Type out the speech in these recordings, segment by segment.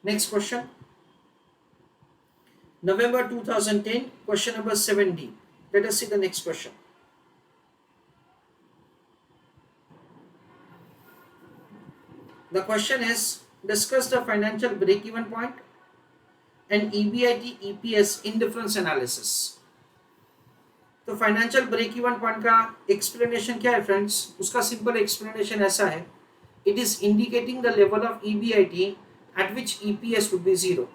Next question, November 2010, question number 7D. Let us see the next question. The question is, discuss the financial break-even point and EBIT EPS indifference analysis. तो financial break even point का explanation क्या है friends? उसका simple explanation ऐसा है, it is indicating the level of EBIT at which EPS would be zero.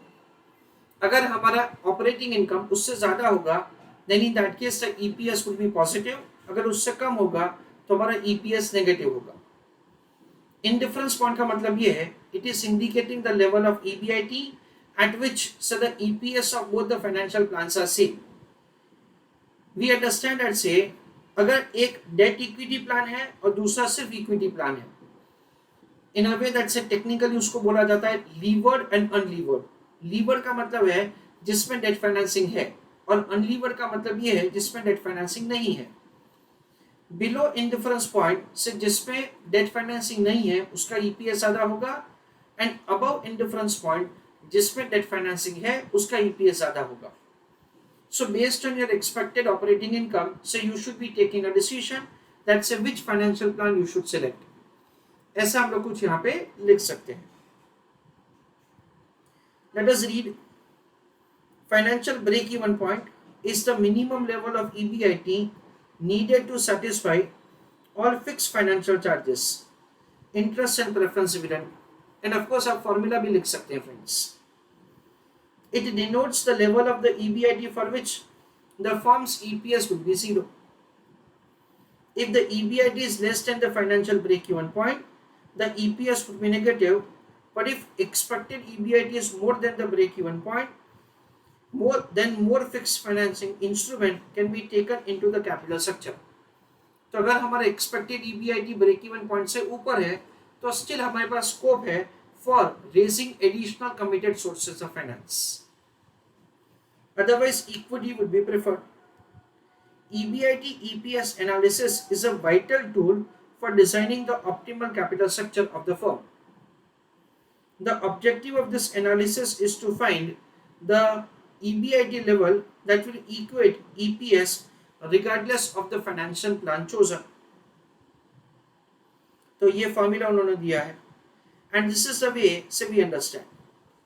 अगर हमारा operating income उससे ज्यादा होगा then in that case the EPS would be positive. अगर उससे कम होगा तो हमारा EPS नेगेटिव होगा. इंडिफरेंस पॉइंट का मतलब ये है, it is indicating the level of EBIT at which so the EPS of both the financial plans are same. We understand and say अगर एक डेट इक्विटी प्लान है और दूसरा सिर्फ इक्विटी प्लान है, इन अ वे दैट से टेक्निकली उसको बोला जाता है लीवर्ड एंड अनलीवर्ड. लीवर्ड का मतलब है जिसमें डेट फाइनेंसिंग है और अनलीवर्ड का मतलब ये है जिसमें डेट फाइनेंसिंग नहीं है. बिलो इंडिफरेंस पॉइंट से जिसमें डेट फाइनेंसिंग नहीं है उसका EPS ज्यादा होगा, एंड अबव इंडिफरेंस पॉइंट जिसमें डेट फाइनेंसिंग है उसका EPS ज्यादा होगा. So based on your expected operating income, so you should be taking a decision that say which financial plan you should select. ऐसा हम लोग कुछ यहाँ पे लिख सकते हैं. Let us read. Financial break-even point is the minimum level of EBIT needed to satisfy all fixed financial charges, interest and preference dividend. And of course आप formula भी लिख सकते हैं friends. It denotes the level of the EBIT for which the firm's EPS would be zero. If the EBIT is less than the financial break-even point, the EPS would be negative. But if expected EBIT is more than the break-even point, more fixed financing instrument can be taken into the capital structure. तो अगर हमारा expected EBIT break-even point से ऊपर है, तो still हमारे पास scope है for raising additional committed sources of finance. Otherwise, equity would be preferred. EBIT EPS analysis is a vital tool for designing the optimal capital structure of the firm. The objective of this analysis is to find the EBIT level that will equate EPS regardless of the financial plan chosen. तो ये formula उन्होंने दिया है, and this is the way so we understand.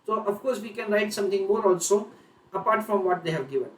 So of course we can write something more also apart from what they have given.